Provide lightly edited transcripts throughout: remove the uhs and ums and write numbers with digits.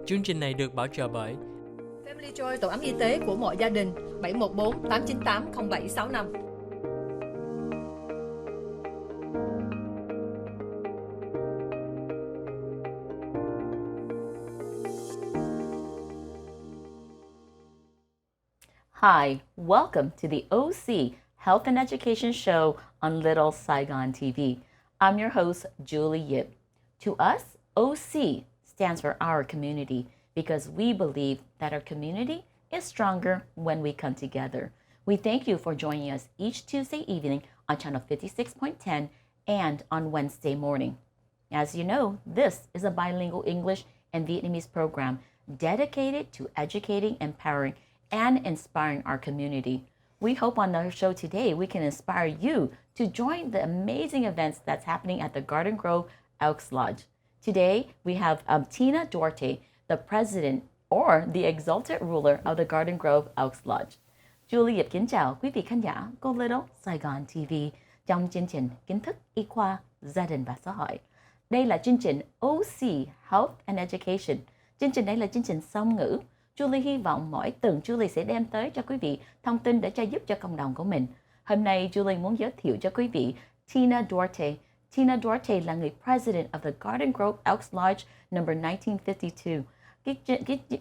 Chương trình này được bảo trợ bởi Family Joy, tổ ấm y tế của mọi gia đình. 714 898 0765. Hi, welcome to the OC Health and Education Show on Little Saigon TV. I'm your host, Julie Yip. To us, OC stands for our community because we believe that our community is stronger when we come together. We thank you for joining us each Tuesday evening on channel 56.10 and on Wednesday morning. As you know, this is a bilingual English and Vietnamese program dedicated to educating, empowering, and inspiring our community. We hope on our show today we can inspire you to join the amazing events that's happening at the Garden Grove Elks Lodge. Today we have Tina Duarte, the president or the exalted ruler of the Garden Grove Elks Lodge. Julie kính chào quý vị khán giả của Little Saigon TV trong chương trình kiến thức y khoa, gia đình và xã hội. Đây là chương trình OC Health and Education. Chương trình này là chương trình song ngữ. Julie hy vọng mỗi tuần Julie sẽ đem tới cho quý vị thông tin để giúp cho cộng đồng của mình. Hôm nay Julie muốn giới thiệu cho quý vị Tina Duarte. Tina Duarte là người president of the Garden Grove Elks Lodge number 1952.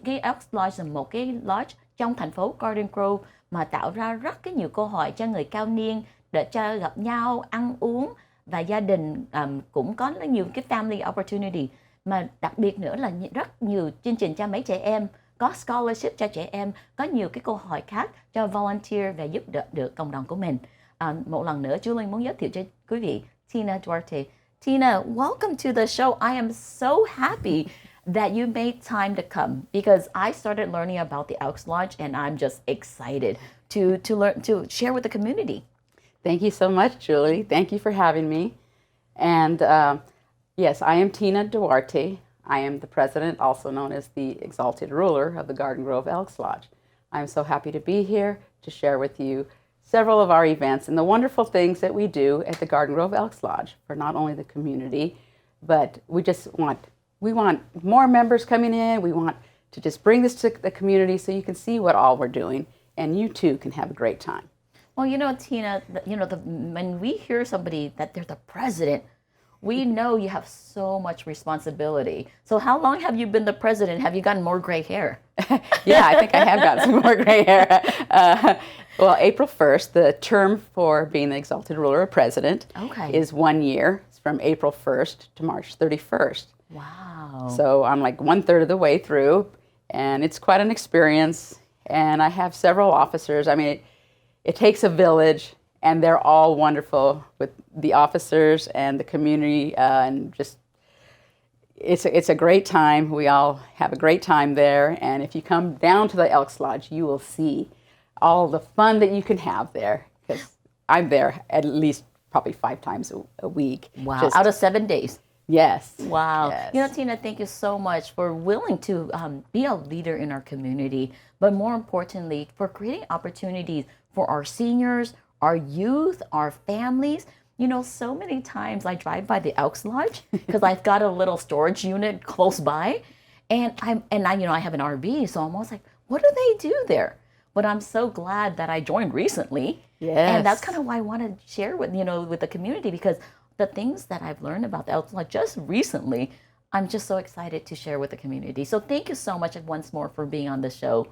Cái Elks Lodge là một cái lodge trong thành phố Garden Grove mà tạo ra rất cái nhiều cơ hội cho người cao niên để cho gặp nhau, ăn uống và gia đình cũng có nhiều cái family opportunity. Mà đặc biệt nữa là rất nhiều chương trình cho mấy trẻ em, có scholarship cho trẻ em, có nhiều cái cơ hội khác cho volunteer và giúp đỡ được cộng đồng của mình. Một lần nữa, Julie muốn giới thiệu cho quý vị Tina Duarte. Tina, welcome to the show. I am so happy that you made time to come because I started learning about the Elks Lodge and I'm just excited to learn, to share with the community. Thank you so much, Julie. Thank you for having me. And yes, I am Tina Duarte. I am the president, also known as the exalted ruler of the Garden Grove Elks Lodge. I'm so happy to be here to share with you several of our events and the wonderful things that we do at the Garden Grove Elks Lodge for not only the community, but we want more members coming in. We want to just bring this to the community so you can see what all we're doing and you too can have a great time. Well, you know, Tina, when we hear somebody that they're the president, we know you have so much responsibility. So how long have you been the president? Have you gotten more gray hair? Yeah, I think I have got some more gray hair. Well, April 1st, the term for being the exalted ruler or president is 1 year. It's from April 1st to March 31st. Wow. So I'm like 1/3 of the way through, and it's quite an experience. And I have several officers. I mean, it takes a village, and they're all wonderful with the officers and the community, and just it's a great time. We all have a great time there, and if you come down to the Elks Lodge, you will see all the fun that you can have there, because I'm there at least probably 5 times a week. Wow, out of 7 days. Yes. Wow. Yes. You know, Tina, thank you so much for willing to be a leader in our community, but more importantly, for creating opportunities for our seniors, our youth, our families. You know, so many times I drive by the Elks Lodge because I've got a little storage unit close by, and I have an RV, so I'm always like, what do they do there? But I'm so glad that I joined recently. Yes. And that's kind of why I want to share with the community, because the things that I've learned about the Elks Lodge just recently, I'm just so excited to share with the community. So thank you so much once more for being on the show.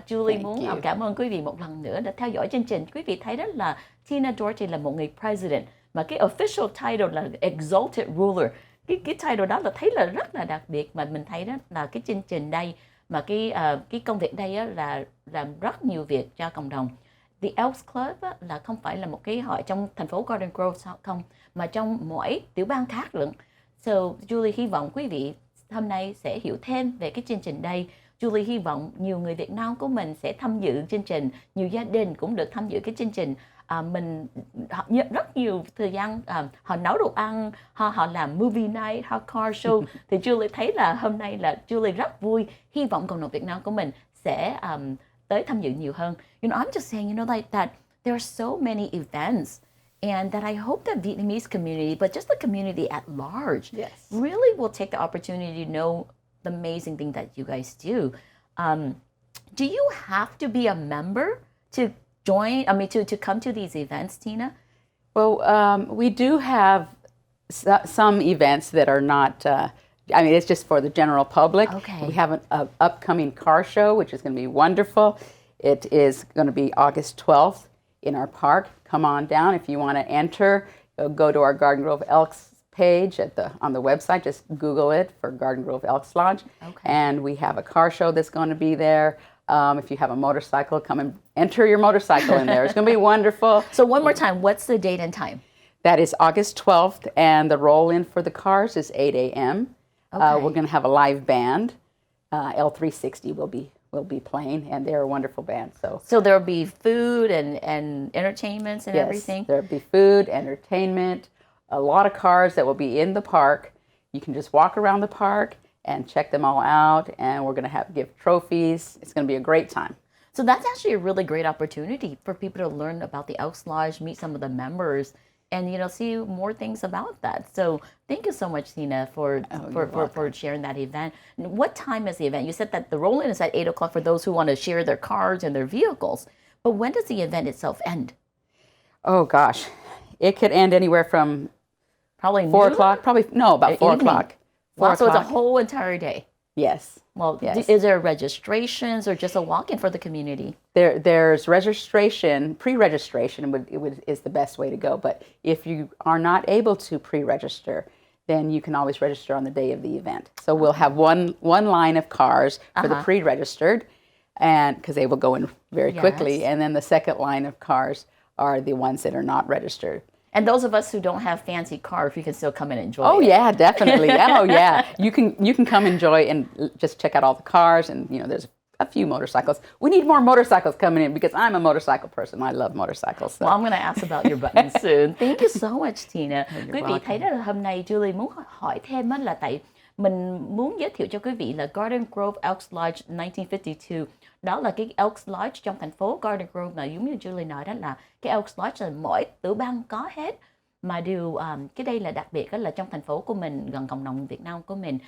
Julie muốn cảm ơn quý vị một lần nữa đã theo dõi chương trình. Quý vị thấy đó là Tina Duarte là một người president, mà cái official title là exalted ruler. Cái title đó là thấy là rất là đặc biệt, mà mình thấy đó là cái chương trình đây, mà cái công việc đây là làm rất nhiều việc cho cộng đồng. The Elks Club là không phải là một cái hội trong thành phố Garden Grove không, mà trong mỗi tiểu bang khác luôn. So Julie hy vọng quý vị hôm nay sẽ hiểu thêm về cái chương trình đây. Julie hy vọng nhiều người Việt Nam của mình sẽ tham dự chương trình, nhiều gia đình cũng được tham dự cái chương trình. Họ rất nhiều thời gian họ nấu đồ ăn, họ làm movie night, họ car show. Thì Julie thấy là hôm nay là Julie rất vui, hy vọng cộng đồng Việt Nam của mình sẽ tới tham dự nhiều hơn. You know, I'm just saying, like that there are so many events, and that I hope that Vietnamese community, but just the community at large, really will take the opportunity to know the amazing thing that you guys do. Do you have to be a member to join? I mean, to come to these events, Tina? Well, we do have some events that are not. I mean, it's just for the general public. Okay. We have an upcoming car show, which is going to be wonderful. It is going to be August 12th in our park. Come on down if you want to enter. Go to our Garden Grove Elks page on the website. Just Google it for Garden Grove Elks Lodge. Okay. And we have a car show that's going to be there. If you have a motorcycle, come and enter your motorcycle in there. It's going to be wonderful. So one more time, what's the date and time? That is August 12th, and the roll-in for the cars is 8 a.m. Okay. We're going to have a live band. L360 will be playing, and they're a wonderful band. So there'll be food and entertainments and yes, everything? There'll be food, entertainment, a lot of cars that will be in the park. You can just walk around the park and check them all out, and we're going to give trophies. It's going to be a great time. So that's actually a really great opportunity for people to learn about the Elks Lodge, meet some of the members, and see more things about that. So thank you so much, Tina, for sharing that event. What time is the event? You said that the roll-in is at 8 o'clock for those who want to share their cars and their vehicles. But when does the event itself end? Oh gosh, it could end anywhere from Probably 4 noon? o'clock. About 4 Evening. o'clock. Wow, 4 so it's a o'clock. whole entire day. Yes. Well, Yes. is there registrations or just a walk-in for the community? There's registration, pre-registration is the best way to go. But if you are not able to pre-register, then you can always register on the day of the event. So we'll have one line of cars for the pre-registered, and because they will go in very quickly, Yes. and then the second line of cars are the ones that are not registered. And those of us who don't have fancy cars, we can still come and enjoy Oh it. yeah, definitely. Oh yeah, you can come enjoy and just check out all the cars, and there's a few motorcycles. We need more motorcycles coming in because I'm a motorcycle person. I love motorcycles. So. Well, I'm going to ask about your buttons soon. Thank you so much, Tina. Quý vị thấy đó là hôm nay Julie muốn hỏi thêm là tại mình muốn giới thiệu cho quý vị là Garden Grove Elks Lodge 1952. Đó là cái Elks Lodge trong thành phố Garden Grove mà giống như Julie nói đó là cái Elks Lodge là mỗi tiểu bang có hết. Mà điều cái đây là đặc biệt đó là trong thành phố của mình, gần cộng đồng Việt Nam của mình,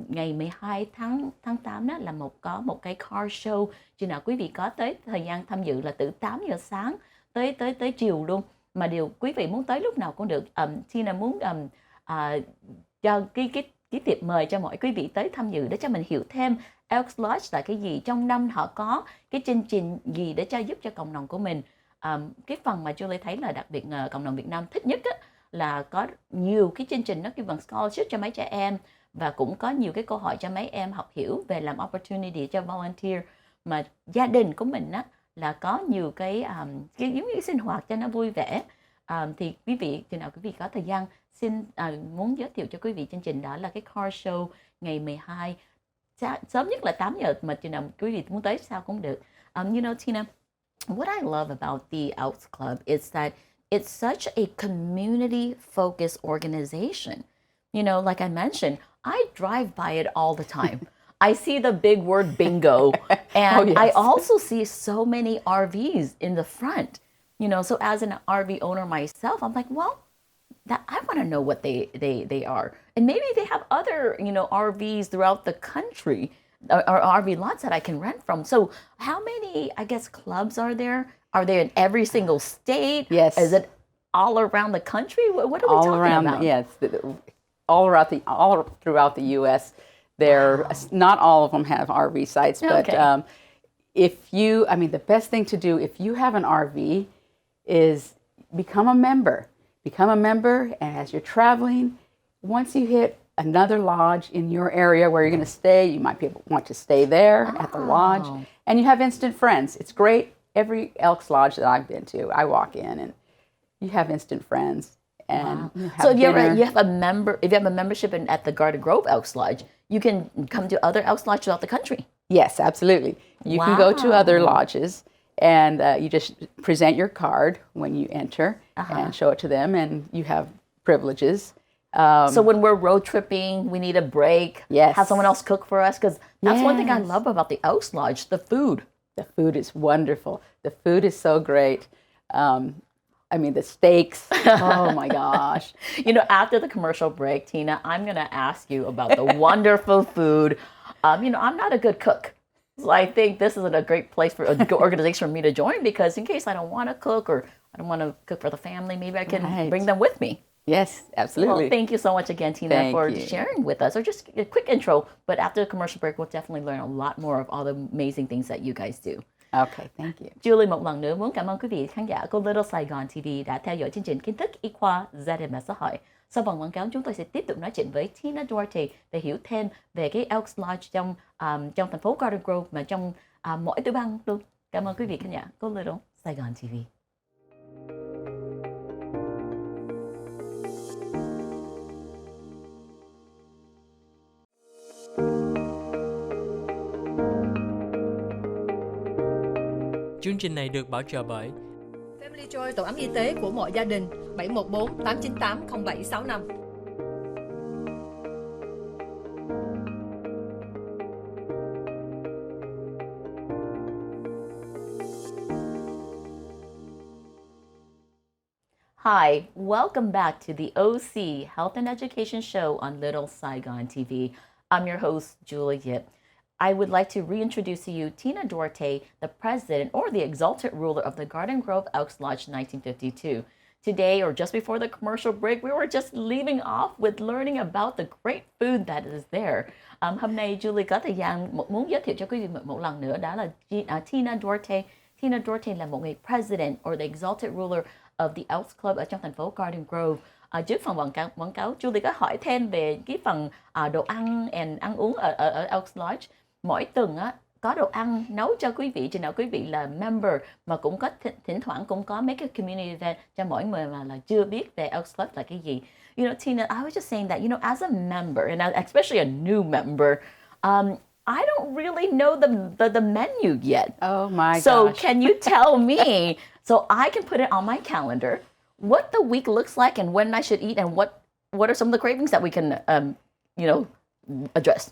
ngày 12 tháng 8 đó là có một cái car show. Chừng nào quý vị có tới thời gian tham dự là từ 8 giờ sáng tới chiều luôn. Mà điều quý vị muốn tới lúc nào cũng được. Tina muốn cho cái tiệp mời cho mọi quý vị tới tham dự để cho mình hiểu thêm Elks Lodge là cái gì, trong năm họ có cái chương trình gì để giúp cho cộng đồng của mình. Cái phần mà Julie thấy là đặc biệt cộng đồng Việt Nam thích nhất á, là có nhiều cái chương trình nó kêu bằng scholarship cho mấy trẻ em, và cũng có nhiều cái câu hỏi cho mấy em học hiểu về làm opportunity cho volunteer. Mà gia đình của mình á là có nhiều cái giống như sinh hoạt cho nó vui vẻ. Thì quý vị chừng nào quý vị có thời gian xin muốn giới thiệu cho quý vị chương trình đó là cái car show ngày 12, sớm nhất là 8 giờ, mà chừng nào quý vị muốn tới sao cũng được. Tina, what I love about the Elks Club is that it's such a community-focused organization. Like I mentioned, I drive by it all the time. I see the big word bingo, and I also see so many RVs in the front. So as an RV owner myself, I'm like, well, I want to know what they are. And maybe they have other, RVs throughout the country, or RV lots that I can rent from. So how many, I guess, clubs are there? Are they in every single state? Yes. Is it all around the country? What are we talking about? Yes, all throughout the U.S. Not all of them have RV sites, but the best thing to do if you have an RV is become a member. Become a member, and as you're traveling, once you hit another lodge in your area where you're going to stay, you might want to stay there at the lodge, and you have instant friends. It's great. Every Elks Lodge that I've been to, I walk in and you have instant friends. And so if you have a membership at the Garden Grove Elks Lodge, you can come to other Elks Lodges throughout the country. Yes, absolutely. You can go to other lodges, and you just present your card when you enter and show it to them, and you have privileges. So when we're road tripping, we need a break. Yes. Have someone else cook for us, because that's one thing I love about the Elks Lodge, the food. The food is wonderful. The food is so great. I mean, the steaks. Oh my gosh. After the commercial break, Tina, I'm going to ask you about the wonderful food. I'm not a good cook. So I think this is a great place for a good organization for me to join, because in case I don't want to cook or I don't want to cook for the family, maybe I can bring them with me. Yes, absolutely. Well, thank you so much again, Tina, Thank for you. sharing with us, or just a quick intro. But after the commercial break, we'll definitely learn a lot more of all the amazing things that you guys do. Okay, thank you. Julie một lần nữa muốn cảm ơn quý vị khán giả của Little Saigon TV đã theo dõi chương trình Kiến thức Y khoa ZMS xã hội. Sau phần quảng cáo, chúng tôi sẽ tiếp tục nói chuyện với Tina Duarte để hiểu thêm về cái Elks Lodge trong thành phố Garden Grove, mà trong mỗi tiểu bang luôn. Cảm ơn quý vị khán giả của Little Saigon TV. Chương trình này được bảo trợ bởi Family Joy, tổ ấm y tế của mọi gia đình. 714 898 0765. Hi, welcome back to the OC Health and Education Show on Little Saigon TV. I'm your host, Julie Yip. I would like to reintroduce to you Tina Duarte, the president or the exalted ruler of the Garden Grove Elks Lodge 1952. Today, or just before the commercial break, we were just leaving off with learning about the great food that is there. Hôm nay Julie có thời gian muốn giới thiệu cho quý vị một lần nữa, đó là Tina Duarte. Tina Duarte là một người president or the exalted ruler of the Elks Club ở trong thành phố Garden Grove. Trước phần quảng cáo, Julie có hỏi thêm về cái phần đồ ăn and ăn uống ở Elks Lodge. Mỗi tuần có đồ ăn nấu cho quý vị, chừng nào quý vị là member, mà cũng có thỉnh thoảng cũng có mấy cái community event cho mỗi người mà là chưa biết về Elks Club là cái gì. Tina, I was just saying that, as a member, and especially a new member, I don't really know the menu yet. Oh my So gosh. can you tell me, so I can put it on my calendar, what the week looks like and when I should eat, and what are some of the cravings that we can, address?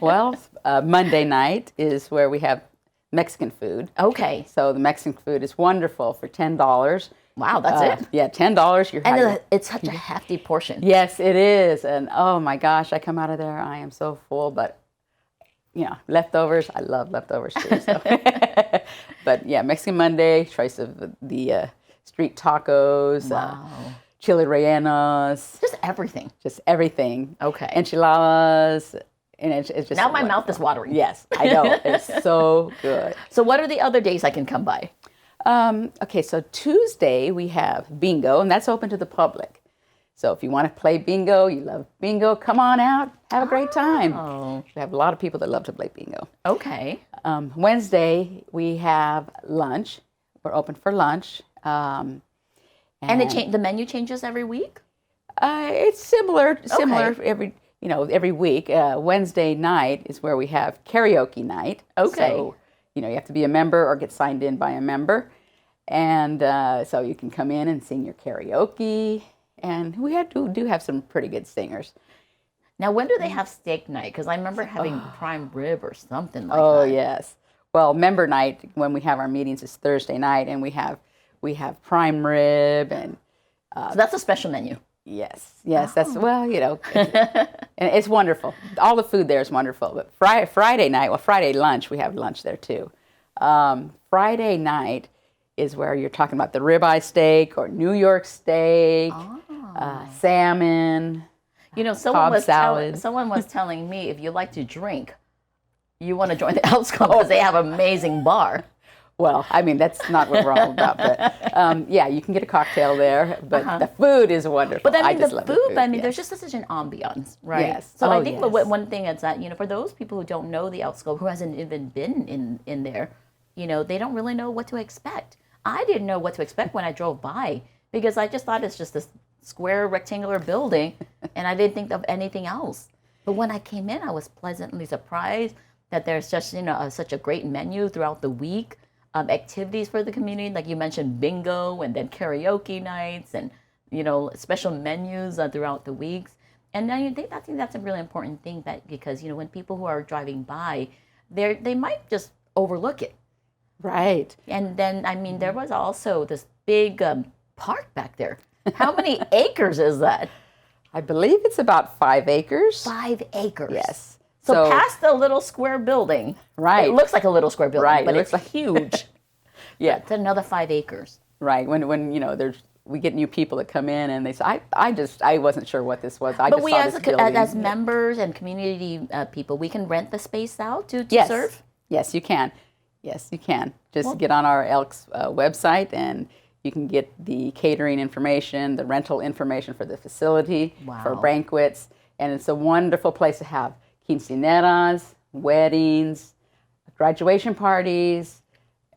Well, Monday night is where we have Mexican food. Okay. So the Mexican food is wonderful for $10. Wow, that's it. Yeah, $10. And it's such a hefty portion. Yes, it is. And oh my gosh, I come out of there, I am so full. But leftovers, I love leftovers too. So. But yeah, Mexican Monday, choice of the street tacos, Wow. chili rellenos, Just everything. just everything. Okay. Enchiladas, and it's just Now my mouth wonderful. is watering. Yes, I know. It's so good. So what are the other days I can come by? Okay, so Tuesday we have bingo, and that's open to the public. So if you want to play bingo, you love bingo, come on out, have a great time. Oh. We have a lot of people that love to play bingo. Okay. Wednesday we have lunch. We're open for lunch. And the menu changes every week? It's similar Okay. every week. Wednesday night is where we have karaoke night. Okay. So, you have to be a member or get signed in by a member. And so you can come in and sing your karaoke. And we do have some pretty good singers. Now, when do they have steak night? Because I remember having prime rib or something like Oh, that. yes. Well, member night, when we have our meetings, is Thursday night. And we have prime rib and So that's a special menu. yes, that's, and it's wonderful. All the food there is wonderful. But Friday lunch, we have lunch there too. Friday night is where you're talking about the ribeye steak or New York steak, salmon. Someone was telling me if you like to drink, you want to join the Elks Club because they have an amazing bar. Well, I mean, that's not what we're all about, but yeah, you can get a cocktail there, but the food is wonderful. But I mean, just the love food, yes. there's just such an ambiance, right? Yes. So Oh, I think yes. one thing is that, for those people who don't know the Elks Club, who hasn't even been in there, they don't really know what to expect. I didn't know what to expect when I drove by because I just thought it's just this square rectangular building and I didn't think of anything else. But when I came in, I was pleasantly surprised that there's just, such a great menu throughout the week. Activities for the community, like you mentioned, bingo and then karaoke nights and, special menus throughout the weeks. And I think that's a really important thing because, when people who are driving by, they might just overlook it. Right. And then, there was also this big park back there. How many acres is that? I believe it's about 5 acres. 5 acres. Yes. So past the little square building. Right. It looks like a little square building, Right, but it it's looks like- huge. Yeah. It's another 5 acres. Right. When we get new people that come in and they say, I wasn't sure what this was. I But just we, saw as, this building. as members and community people, we can rent the space out to Yes. serve? Yes, you can. Yes, you can. Just get on our Elks website and you can get the catering information, the rental information for the facility, for Wow. banquets. And it's a wonderful place to have quinceañeras, weddings, graduation parties.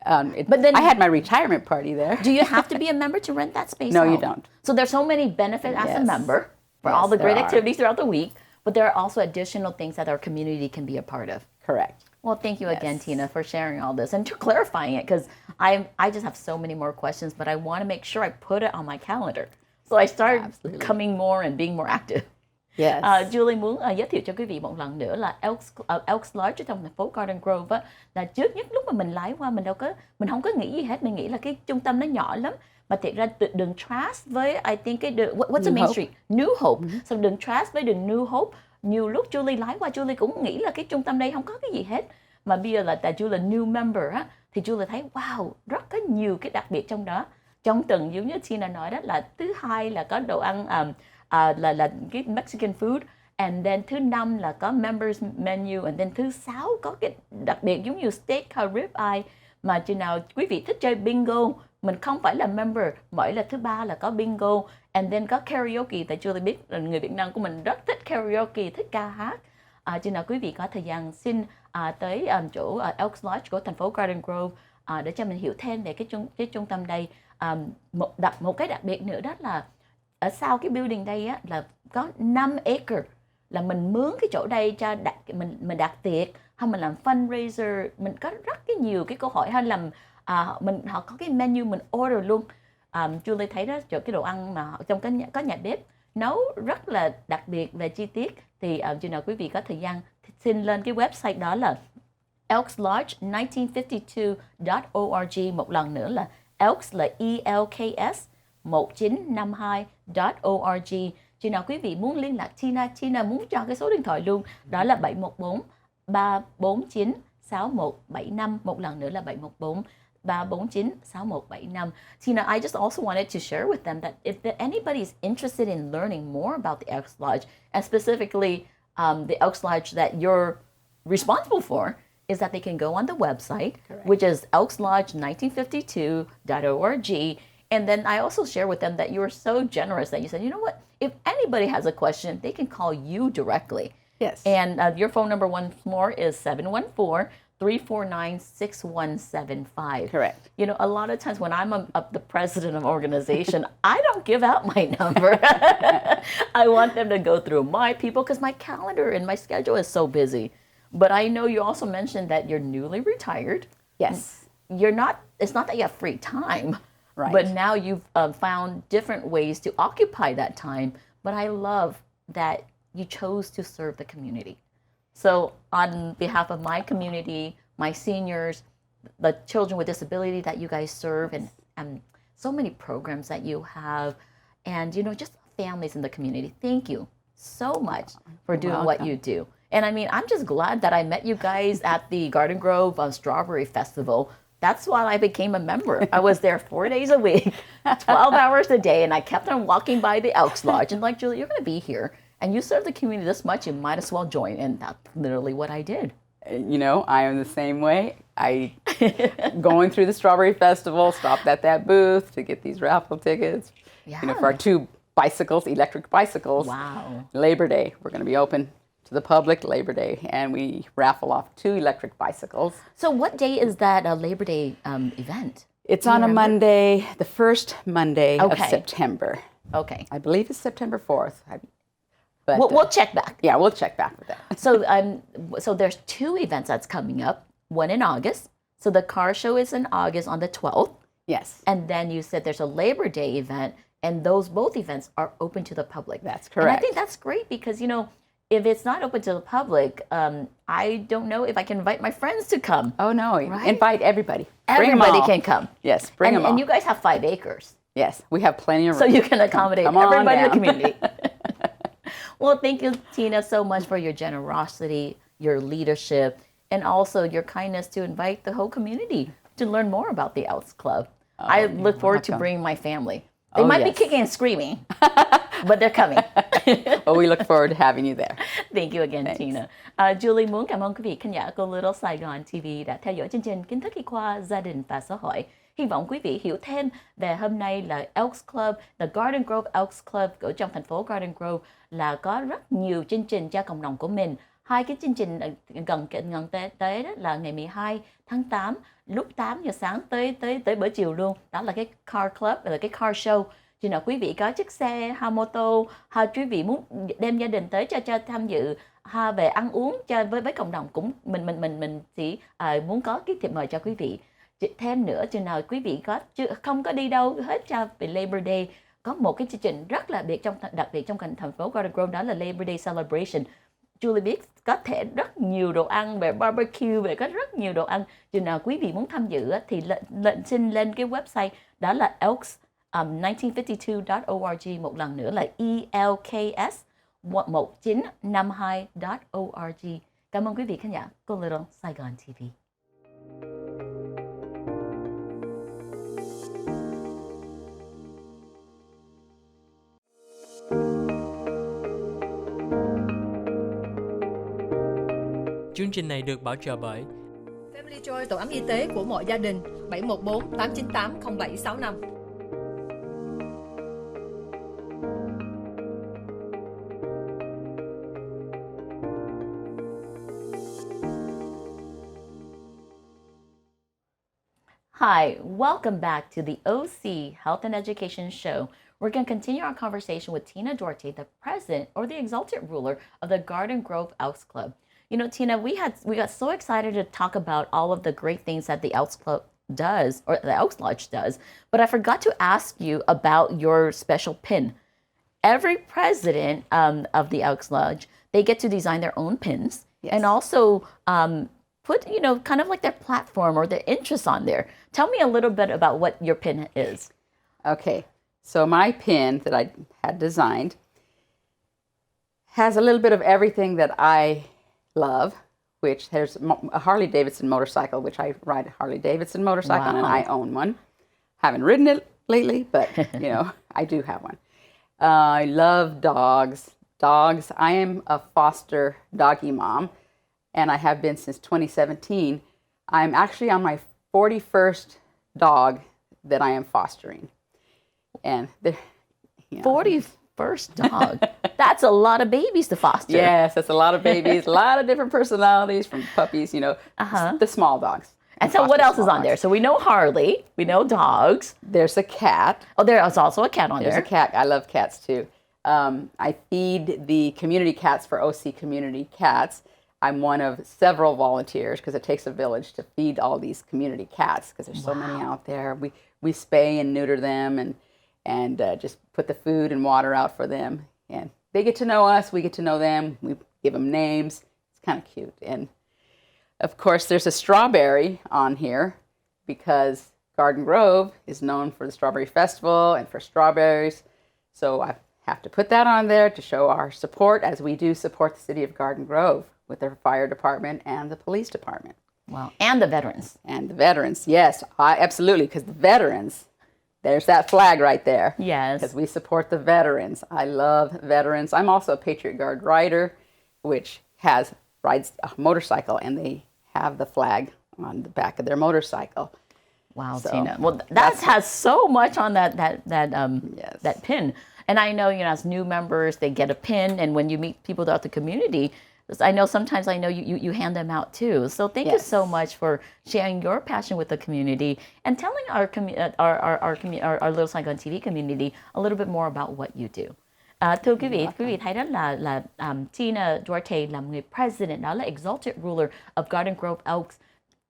But then- I had my retirement party there. Do you have to be a member to rent that space No, out? you don't. So there's so many benefits as a Yes. member for Yes, all the great there are. activities throughout the week, but there are also additional things that our community can be a part of. Correct. Well, thank you again, Yes. Tina, for sharing all this and to clarifying it, because I just have so many more questions, but I want to make sure I put it on my calendar. So I started Absolutely. coming more and being more active. Yes. Julie muốn giới thiệu cho quý vị một lần nữa là Elks Lodge trong thành phố Garden Grove á, là trước nhất lúc mà mình lái qua mình không có nghĩ gì hết, mình nghĩ là cái trung tâm nó nhỏ lắm, mà thiệt ra đường Trask với I think cái đường what's the New main Hope. street New Hope, so đường Trask với đường New Hope, nhiều lúc Julie lái qua Julie cũng nghĩ là cái trung tâm đây không có cái gì hết, mà bây giờ là tại Julie là new member á, thì Julie thấy wow rất có nhiều cái đặc biệt trong đó. Trong tuần giống như Tina nói đó là thứ hai là có đồ ăn là cái Mexican food, and then thứ năm là có members menu, and then thứ sáu có cái đặc biệt giống như steak rib eye, mà chừng nào quý vị thích chơi bingo, mình không phải là member, mỗi là thứ ba là có bingo, and then có karaoke, tại Julie biết là người Việt Nam của mình rất thích karaoke, thích ca hát. Chừng nào quý vị có thời gian xin tới chỗ Elks Lodge của thành phố Garden Grove để cho mình hiểu thêm về cái trung tâm đây. Một cái đặc biệt nữa đó là ở sau cái building đây á, là có 5 acre, là mình mướn cái chỗ đây cho mình đặt tiệc, hay mình làm fundraiser, mình có rất cái nhiều cái câu hỏi, hay làm họ có cái menu mình order luôn. Julie thấy đó chỗ cái đồ ăn mà trong có nhà bếp nấu rất là đặc biệt về chi tiết, thì chừng nào quý vị có thời gian xin lên cái website đó là elkslodge1952.org. Một lần nữa là Elks là ELKS 1952.org. Chừng nào quý vị muốn liên lạc Tina muốn cho cái số điện thoại luôn, đó là 714-349-6175. Một lần nữa là 714-349-6175. Tina, I just also wanted to share with them that if anybody is interested in learning more about the Elks Lodge, and specifically the Elks Lodge that you're responsible for, is that they can go on the website, Correct. which is elkslodge1952.org. And then I also share with them that you were so generous that you said, you know what, if anybody has a question, they can call you directly. Yes. And your phone number once more is 714-349-6175. Correct. You know, a lot of times when I'm the president of an organization, I don't give out my number. I want them to go through my people because my calendar and my schedule is so busy. But I know you also mentioned that you're newly retired. Yes. It's not that you have free time, Right. but now you've found different ways to occupy that time. But I love that you chose to serve the community. So on behalf of my community, my seniors, the children with disability that you guys serve, and so many programs that you have, and just families in the community, thank you so much for doing what you do. And I mean, I'm just glad that I met you guys at the Garden Grove Strawberry Festival. That's why I became a member. I was there 4 days a week, 12 hours a day, and I kept on walking by the Elks Lodge. And like, Julie, you're going to be here, and you serve the community this much, you might as well join. And that's literally what I did. I am the same way. I going through the Strawberry Festival, stopped at that booth to get these raffle tickets. For our 2 bicycles, electric bicycles. Wow. Labor Day, we're going to be open to the public Labor Day, and we raffle off 2 electric bicycles. So what day is that Labor Day event? It's on a Monday, the first Monday of Okay. September. Okay. I believe it's September 4th. But We'll check back. yeah, we'll check back with that. So there's 2 events that's coming up. One in August. So the car show is in August on the 12th. Yes, And then you said there's a Labor Day event, and both events are open to the public. That's And I correct. think that's great because, if it's not open to the public, I don't know if I can invite my friends to come. Oh no, Right? invite everybody. Bring 'em Everybody all. can come. Yes, bring them all. And you guys have 5 acres. Yes, we have plenty of So room. you can accommodate Come on everybody in the down. community. Well, thank you, Tina, so much for your generosity, your leadership, and also your kindness to invite the whole community to learn more about the Elks Club. I look forward to welcome. bringing my family. They Oh, might be yes. kicking and screaming, but they're coming. Well, we look forward to having you there. Thank you again, Thanks. Tina. Julie muốn cảm ơn quý vị khán giả của Little Saigon TV đã theo dõi chương trình Kiến thức y khoa gia đình và xã hội. Hy vọng quý vị hiểu thêm về hôm nay là Elks Club, The Garden Grove Elks Club ở trong thành phố Garden Grove là có rất nhiều chương trình cho cộng đồng của mình. Hai cái chương trình gần tới đó là ngày 12 tháng 8 lúc 8 giờ sáng tới buổi chiều luôn. Đó là cái Car Club, là cái Car Show. Chừng nào quý vị có chiếc xe ha mô tô, ha quý vị muốn đem gia đình tới cho tham dự ha về ăn uống cho với cộng đồng cũng mình chỉ muốn có cái thiệp mời cho quý vị. Thêm nữa chừng nào quý vị không có đi đâu hết cho về Labor Day, có một cái chương trình rất là đặc biệt trong thành phố Garden Grove, đó là Labor Day Celebration. Julie biết có thể rất nhiều đồ ăn về barbecue, về có rất nhiều đồ ăn. Chừng nào quý vị muốn tham dự thì xin lên cái website đó là Elks 1952.org, một lần nữa là elks1952.org. Cảm ơn quý vị khán giả của Little Saigon TV. Chương trình này được bảo trợ bởi Family Joy, tổ ấm y tế của mọi gia đình, 714 898 0765. Hi, welcome back to the OC Health and Education Show. We're going to continue our conversation with Tina Duarte, the president or the exalted ruler of the Garden Grove Elks Club. You know, Tina, we got so excited to talk about all of the great things that the Elks Club does, or the Elks Lodge does, but I forgot to ask you about your special pin. Every president of the Elks Lodge, they get to design their own pins, Yes. and also put, you know, kind of like their platform or their interests on there. Tell me a little bit about what your pin is. Okay, so my pin that I had designed has a little bit of everything that I love, which there's a Harley-Davidson motorcycle, which I ride a Harley-Davidson motorcycle, and Wow. I own one. Haven't ridden it lately, but, you know, I do have one. I love dogs. I am a foster doggy mom, and I have been since 2017. I'm actually on my 41st dog that I am fostering. And the 41st dog. That's a lot of babies to foster. yes, that's a lot of babies, a lot of different personalities from puppies, you know, the small dogs. And so what foster else is small on there? dogs. So we know Harley, we know dogs. There's a cat. Oh, there's also a cat on There's there. a cat. I love cats too. I feed the community cats for OC Community Cats. I'm one of several volunteers because it takes a village to feed all these community cats because there's so many out there. We spay and neuter them and just put the food and water out for them. And they get to know us. We get to know them. We give them names. It's kind of cute. And of course, there's a strawberry on here because Garden Grove is known for the Strawberry Festival and for strawberries. So I have to put that on there to show our support, as we do support the city of Garden Grove with their fire department and the police department. Wow. And the veterans. And the veterans, yes, absolutely, because the veterans, there's that flag right there. Yes. Because we support the veterans. I love veterans. I'm also a Patriot Guard rider, which rides a motorcycle, and they have the flag on the back of their motorcycle. Wow, So, Tina. Well, that has so much on that Yes. that pin. And I know, you know, as new members, they get a pin, and when you meet people throughout the community, I know sometimes you hand them out too. So thank you Yes. so much for sharing your passion with the community and telling our Little Saigon TV community a little bit more about what you do. Thưa quý vị thấy đó là Tina Duarte là người president, đó là exalted ruler of Garden Grove Elks.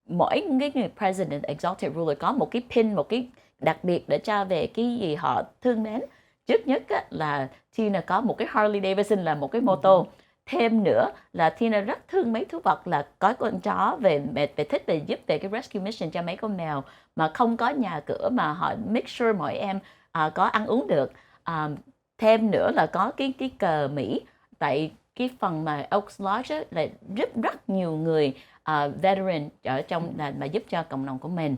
Mỗi người president, exalted ruler có một cái pin, một cái đặc biệt để cho về cái gì họ thương mến. Trước nhất là Tina có một cái Harley Davidson là một cái mô tô. Thêm nữa là Tina rất thương mấy thú vật, là có con chó về thích về giúp về cái rescue mission cho mấy con mèo mà không có nhà cửa, mà họ make sure mọi em có ăn uống được. Thêm nữa là có cái cờ Mỹ, tại cái phần mà Elks Lodge á, là giúp rất nhiều người veteran ở trong là mà giúp cho cộng đồng của mình.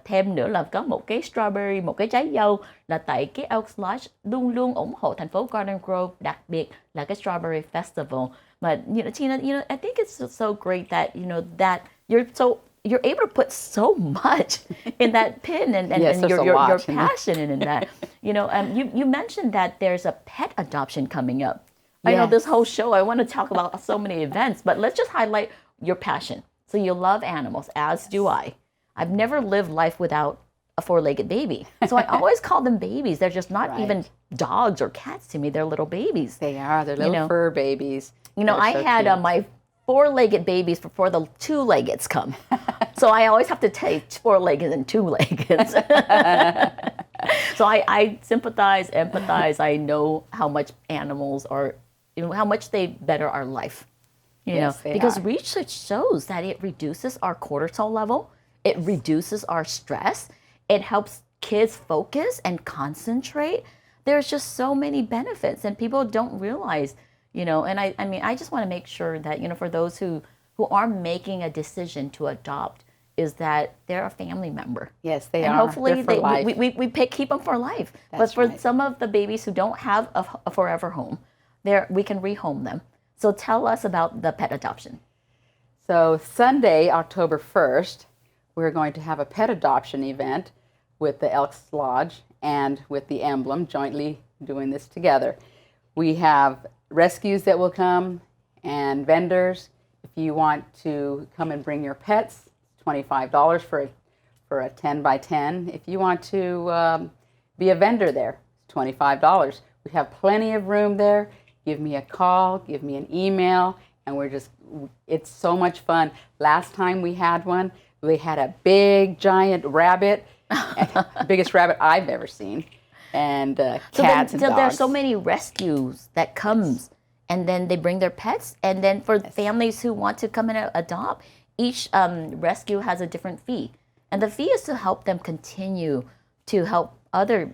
Thêm nữa là có một cái strawberry, một cái trái dâu, là tại cái Elks Lodge luôn luôn ủng hộ thành phố Garden Grove, đặc biệt là cái Strawberry Festival. But Tina, I think it's so great that that you're able to put so much in that pin and Yes, and there's your a lot, passion in that. You mentioned that there's a pet adoption coming up. I know this whole show, I want to talk about so many events, but let's just highlight your passion. So you love animals, as do I. I've never lived life without a four-legged baby. So I always call them babies. They're just not even dogs or cats to me. They're little babies. They are. They're little fur babies. I had my four-legged babies before the two-leggeds come. So I always have to take four-legged and two-legged. So I sympathize, empathize. I know how much animals are, how much they better our life. Because research shows that it reduces our cortisol level. It reduces our stress. It helps kids focus and concentrate. There's just so many benefits, and people don't realize, and I just want to make sure that, for those who are making a decision to adopt, is that they're a family member. Yes, they and are. Hopefully They're for life. we keep them for life. That's but for right. some of the babies who don't have a forever home, we can rehome them. So tell us about the pet adoption. So Sunday, October 1st, we're going to have a pet adoption event with the Elks Lodge and with the Emblem, jointly doing this together. We have rescues that will come and vendors. If you want to come and bring your pets, $25 for a 10 by 10. If you want to be a vendor there, it's $25. We have plenty of room there. Give me a call, give me an email, and it's so much fun. Last time we had one, we had a big, giant rabbit, biggest rabbit I've ever seen, and cats and dogs. So there's so many rescues that comes, and then they bring their pets, and then for families who want to come and adopt, each rescue has a different fee, and the fee is to help them continue to help other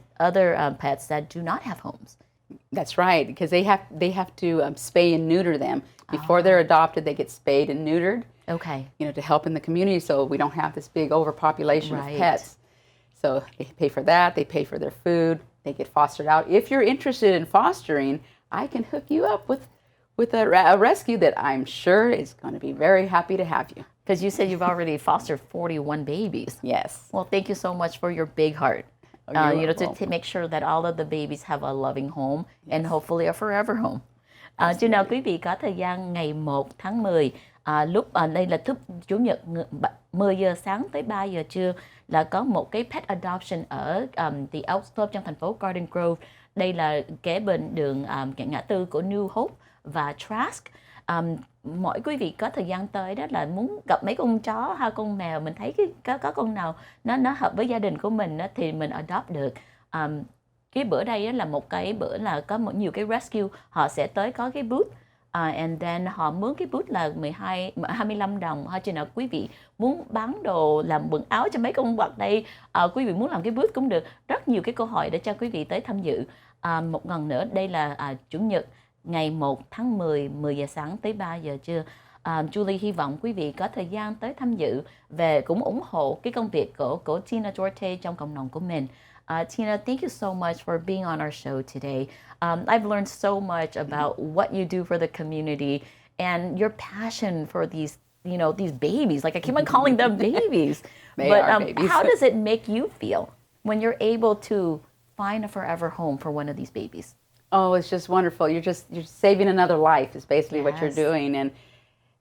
pets that do not have homes. That's right, because they have to spay and neuter them before they're adopted. They get spayed and neutered. Okay. To help in the community, so we don't have this big overpopulation of pets. So they pay for that. They pay for their food. They get fostered out. If you're interested in fostering, I can hook you up with a rescue that I'm sure is going to be very happy to have you. Because you said you've already fostered 41 babies. Yes. Well, thank you so much for your big heart. To make sure that all of the babies have a loving home and hopefully a forever home. Chừng nào quý vị có thời gian ngày 1 tháng 10, lúc đây là thức Chủ nhật 10 giờ sáng tới 3 giờ trưa là có một cái pet adoption ở the Elks Club trong thành phố Garden Grove. Đây là kế bên đường ngã tư của New Hope và Trask. Mỗi quý vị có thời gian tới đó là muốn gặp mấy con chó hay con mèo, mình thấy có con nào nó hợp với gia đình của mình đó, thì mình adopt được. Cái bữa đây là một cái bữa là có nhiều cái rescue, họ sẽ tới có cái booth, and then họ mướn cái booth là 25 đồng. Hay chừng nào quý vị muốn bán đồ làm quần áo cho mấy con vật đây, quý vị muốn làm cái booth cũng được. Rất nhiều cái cơ hội để cho quý vị tới tham dự. Một lần nữa, đây là Chủ nhật ngày 1 tháng 10, 10 giờ sáng tới 3 giờ trưa. Julie hy vọng quý vị có thời gian tới tham dự về cũng ủng hộ cái công việc của Tina Duarte trong cộng đồng của mình. Tina, thank you so much for being on our show today. I've learned so much about what you do for the community and your passion for these babies. Like I keep on calling them babies. They are babies. How does it make you feel when you're able to find a forever home for one of these babies? Oh, it's just wonderful. You're saving another life is basically what you're doing. And,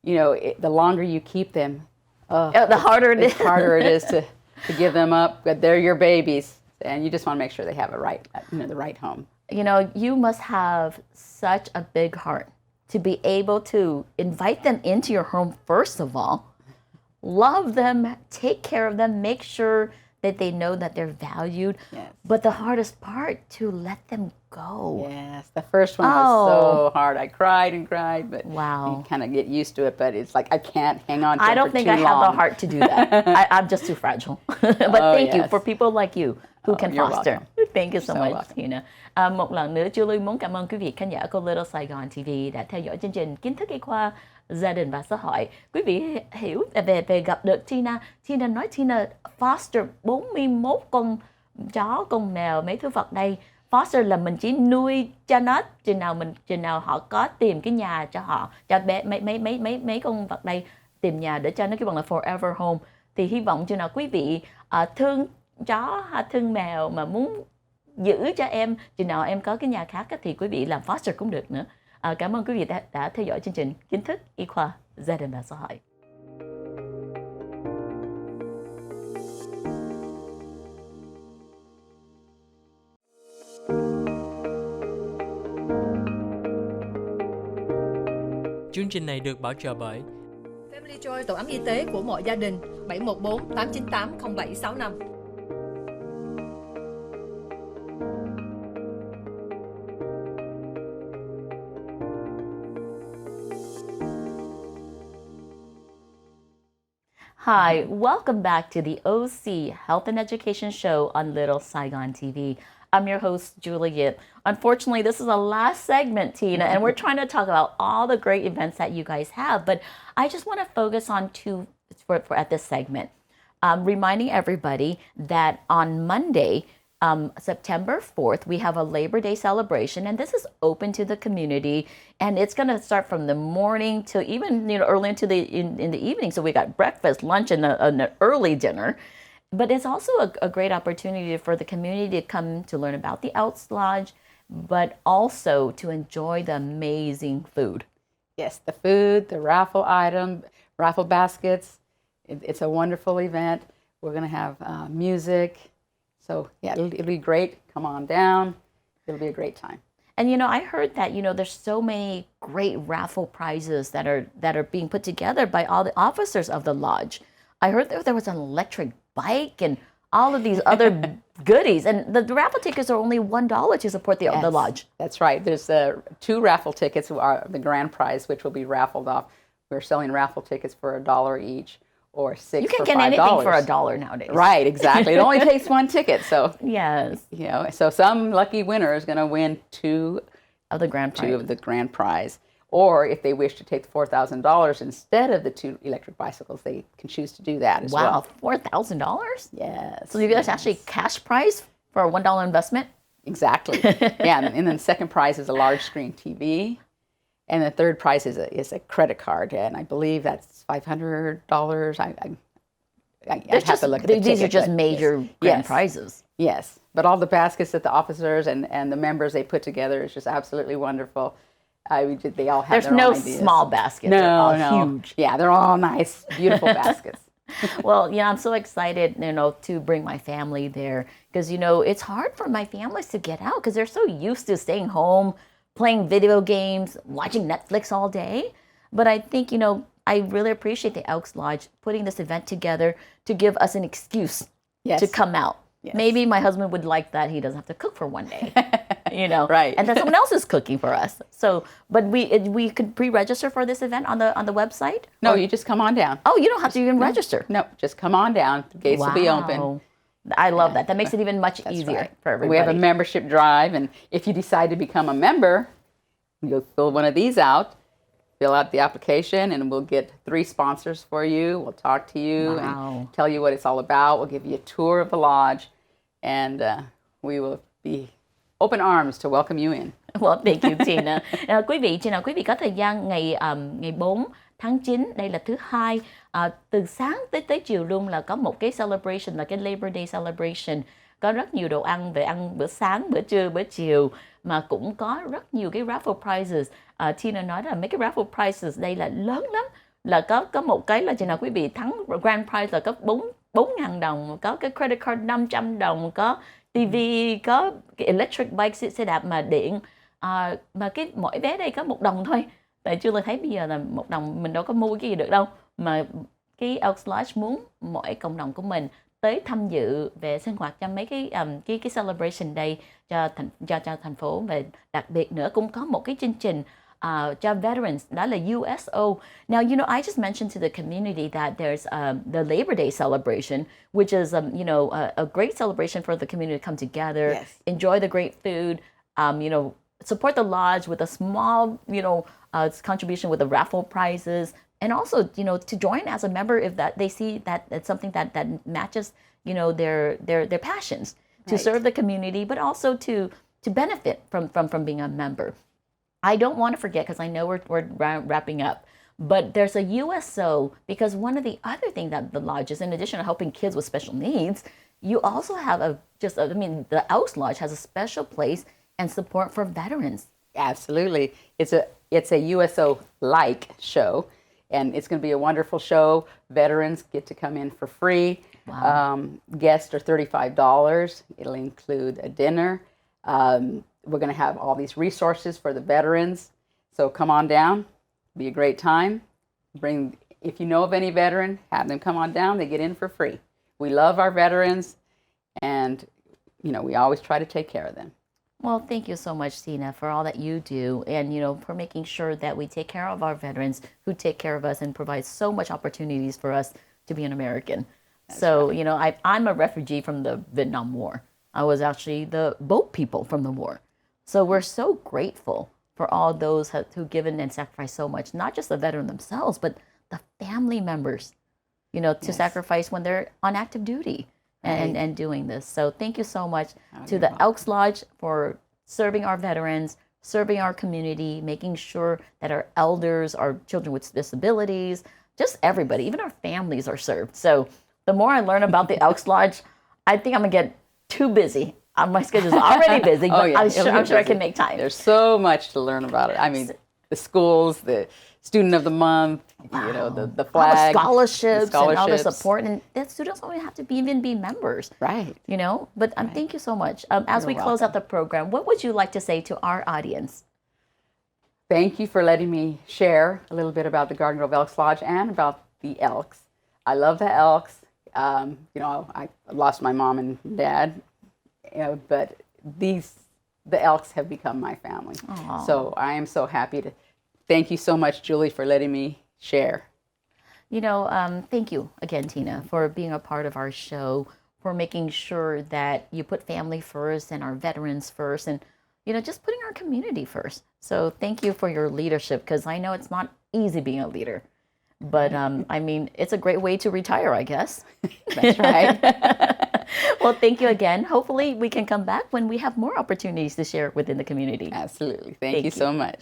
the longer you keep them, the harder it is. Harder it is to give them up. But they're your babies. And you just want to make sure they have the right home. You must have such a big heart to be able to invite them into your home, first of all, love them, take care of them, make sure that they know that they're valued. Yes. But the hardest part, to let them go. Yes, the first one was so hard. I cried and cried, but wow. you kind of get used to it. But it's like I can't hang on to I it don't for think too I have long. the heart to do that. I'm just too fragile. But thank you for people like you who can you're foster. welcome. Thank you so So much, welcome. Tina. Một lần nữa, Julie muốn cảm ơn quý vị khán giả của Little Saigon TV đã theo dõi chương trình Kiến thức y khoa gia đình và xã hội. Quý vị hiểu về gặp được Tina. Tina nói Tina foster 41 con chó, con mèo, mấy thứ vật đây. Foster là mình chỉ nuôi cho nó chừng nào họ có tìm cái nhà cho họ, cho bé mấy con vật đây tìm nhà để cho nó cái bằng là forever home. Thì hy vọng chừng nào quý vị thương chó hay thương mèo mà muốn giữ cho em, chừng nào em có cái nhà khác thì quý vị làm foster cũng được nữa. Cảm ơn quý vị đã theo dõi chương trình Kiến thức y khoa gia đình và xã hội. Chương trình này được bảo trợ bởi Family Joy, tổ ấm y tế của mọi gia đình. 714 898 0765. Hi, welcome back to the OC Health and Education Show on Little Saigon TV. I'm your host, Julie Yip. Unfortunately, this is the last segment, Tina, and we're trying to talk about all the great events that you guys have, but I just want to focus on two at this segment. Reminding everybody that on Monday, September 4th, we have a Labor Day celebration, and this is open to the community, and it's going to start from the morning to even early into in the evening. So we got breakfast, lunch, and an early dinner. But it's also a great opportunity for the community to come to learn about the Elks Lodge, but also to enjoy the amazing food. Yes, the food, the raffle baskets. It's a wonderful event. We're going to have music. So yeah, it'll be great. Come on down. It'll be a great time. And I heard that there's so many great raffle prizes that are being put together by all the officers of the lodge. I heard there was an electric bike and all of these other goodies. And the raffle tickets are only $1 to support the lodge. That's right. There's 2 raffle tickets who are the grand prize, which will be raffled off. We're selling raffle tickets for $1 each, or 6 for $5. You can get anything for $1 nowadays. Right, exactly. It only takes 1 ticket, so yes. So some lucky winner is going to win 2 of the grand prize. Or if they wish to take the $4,000 instead of the 2 electric bicycles, they can choose to do that as well. Wow, $4,000? Yes. So you guys actually cash prize for a $1 investment? Exactly. Yeah, and then the second prize is a large screen TV, and the third prize is a credit card, and I believe that's $500. I'd have to look at the ticket. These are just major grand prizes. Yes, but all the baskets that the officers and the members they put together is just absolutely wonderful. They all have their own ideas. There's no small baskets. No, they're all huge. Yeah, they're all nice, beautiful baskets. Well, I'm so excited, to bring my family there because, it's hard for my families to get out because they're so used to staying home, playing video games, watching Netflix all day. But I think, I really appreciate the Elks Lodge putting this event together to give us an excuse to come out. Yes. Maybe my husband would like that. He doesn't have to cook for one day, Right. And then someone else is cooking for us. So, but we could pre-register for this event on the website. No, you just come on down. Oh, you don't have to even register. No, just come on down. The gates will be open. I love that. That makes it even much easier for everybody. We have a membership drive, and if you decide to become a member, you'll fill one of these out. Fill out the application, and we'll get 3 sponsors for you. We'll talk to you and tell you what it's all about. We'll give you a tour of the lodge, and we will be open arms to welcome you in. Well, thank you, Tina. Quý vị, chừng nào quý vị có thời gian ngày 4 tháng 9, đây là thứ Hai, từ sáng tới chiều luôn là có một cái celebration, là cái Labor Day celebration. Có rất nhiều đồ ăn, về ăn bữa sáng, bữa trưa, bữa chiều, mà cũng có rất nhiều cái raffle prizes. Tina nói là mấy cái raffle prizes đây là lớn lắm, là có một cái là chừng nào quý vị thắng grand prize là có 4.000 đồng, có cái credit card 500 đồng, có TV, có cái electric bike xe đạp mà điện, mà cái mỗi vé đây có $1 thôi. Tại chưa là thấy bây giờ là $1 mình đâu có mua cái gì được đâu, mà cái Elks Lodge muốn mỗi cộng đồng của mình tới tham dự về sinh hoạt cho mấy cái celebration day cho thành phố. Và đặc biệt nữa cũng có một cái chương trình cho veterans, đó là USO. Now, I just mentioned to the community that there's the Labor Day celebration, which is, a great celebration for the community to come together, Yes. enjoy the great food, support the lodge with a small, contribution with the raffle prizes, and also, to join as a member if that they see that it's something that matches, their passions to Right. serve the community, but also to benefit from being a member. I don't want to forget, because I know we're wrapping up, but there's a USO, because one of the other things that the lodge is, in addition to helping kids with special needs, you also have the Elks Lodge has a special place and support for veterans. Absolutely. It's a USO-like show, and it's going to be a wonderful show. Veterans get to come in for free. Wow. Guests are $35. It'll include a dinner. We're going to have all these resources for the veterans. So come on down. Be a great time. If you know of any veteran, have them come on down. They get in for free. We love our veterans, and we always try to take care of them. Well, thank you so much, Tina, for all that you do, and for making sure that we take care of our veterans who take care of us and provide so much opportunities for us to be an American. I'm a refugee from the Vietnam War. I was actually the boat people from the war. So we're so grateful for all those who've given and sacrificed so much, not just the veteran themselves, but the family members, to sacrifice when they're on active duty and doing this. So thank you so much to the Elks Lodge for serving our veterans, serving our community, making sure that our elders, our children with disabilities, just everybody, even our families are served. So the more I learn about the Elks Lodge, I think I'm going to get too busy. My schedule's already busy, but I'm sure I can make time. There's so much to learn about it. I mean, the schools, the Student of the Month, the flag, all the scholarships, and all the support, and that students don't have to even be members, right? But thank you so much. As we close out the program, what would you like to say to our audience? Thank you for letting me share a little bit about the Garden Grove Elks Lodge and about the Elks. I love the Elks. I lost my mom and dad, but the Elks have become my family. Aww. So I am so happy to. Thank you so much, Julie, for letting me share. Thank you again, Tina, for being a part of our show, for making sure that you put family first and our veterans first, and just putting our community first. So thank you for your leadership, because I know it's not easy being a leader. But it's a great way to retire, I guess. That's right. Well, thank you again. Hopefully we can come back when we have more opportunities to share within the community. Absolutely. Thank you so much.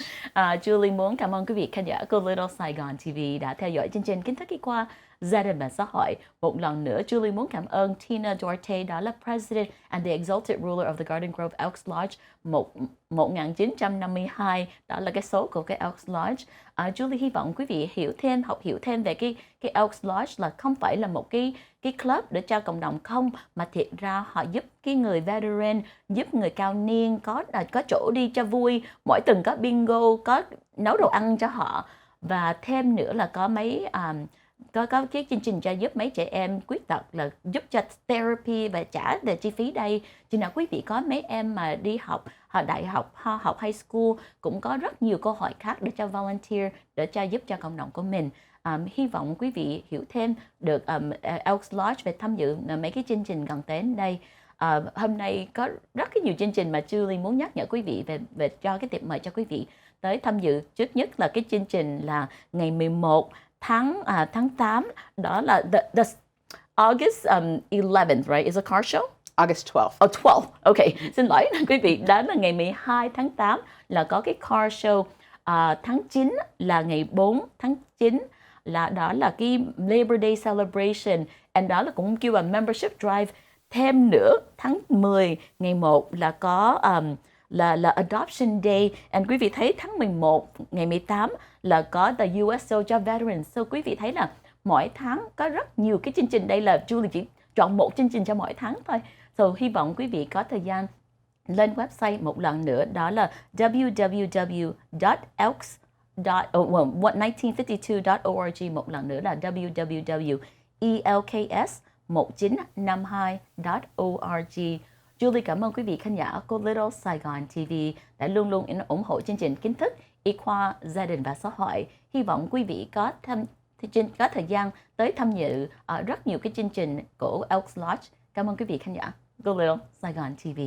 Julie muốn cảm ơn quý vị khán giả của Little Saigon TV đã theo dõi chương trình Kiến thức y khoa gia đình và xã hội. Một lần nữa, Julie muốn cảm ơn Tina Duarte, đó là President and the Exalted Ruler of the Garden Grove Elks Lodge 1952, đó là cái số của cái Elks Lodge. Julie hy vọng quý vị học hiểu thêm về cái Elks Lodge là không phải là một cái club để cho cộng đồng không, mà thiệt ra họ giúp cái người veteran, giúp người cao niên có chỗ đi cho vui, mỗi tuần có bingo, có nấu đồ ăn cho họ, và thêm nữa là có mấy có cái chương trình cho giúp mấy trẻ em khuyết tật, là giúp cho therapy và trả về chi phí đây. Chừng nào quý vị có mấy em mà đi học đại học, học high school, cũng có rất nhiều câu hỏi khác để cho volunteer, để cho giúp cho cộng đồng của mình. Hy vọng quý vị hiểu thêm được Elks Lodge về tham dự mấy cái chương trình gần đến đây. Hôm nay có rất nhiều chương trình mà Julie muốn nhắc nhở quý vị về cho cái tiệp mời cho quý vị tới tham dự. Trước nhất là cái chương trình là ngày 11 tháng 8, đó là the August 11th, right? Is a car show? August 12th. Oh, 12. Okay. Xin lỗi quý vị. Đó là ngày 12 tháng 8 là có cái car show. Tháng 9 là ngày 4 tháng 9 đó là cái Labor Day celebration, and đó là cũng kêu là membership drive. Thêm nữa, tháng 10 ngày 1 là có là Adoption Day, and quý vị thấy tháng 11 ngày 18 là có the USO cho veterans. So quý vị thấy là mỗi tháng có rất nhiều cái chương trình. Đây là Julie chỉ chọn một chương trình cho mỗi tháng thôi. So hy vọng quý vị có thời gian lên website một lần nữa, đó là www.elks.1952.org. Một lần nữa là www.elks1952.org. Julie cảm ơn quý vị khán giả của Little Saigon TV đã luôn luôn ủng hộ chương trình Kiến thức y khoa gia đình và xã hội. Hy vọng quý vị có thời gian tới tham dự rất nhiều cái chương trình của Elks Lodge. Cảm ơn quý vị khán giả. Go Little Saigon TV.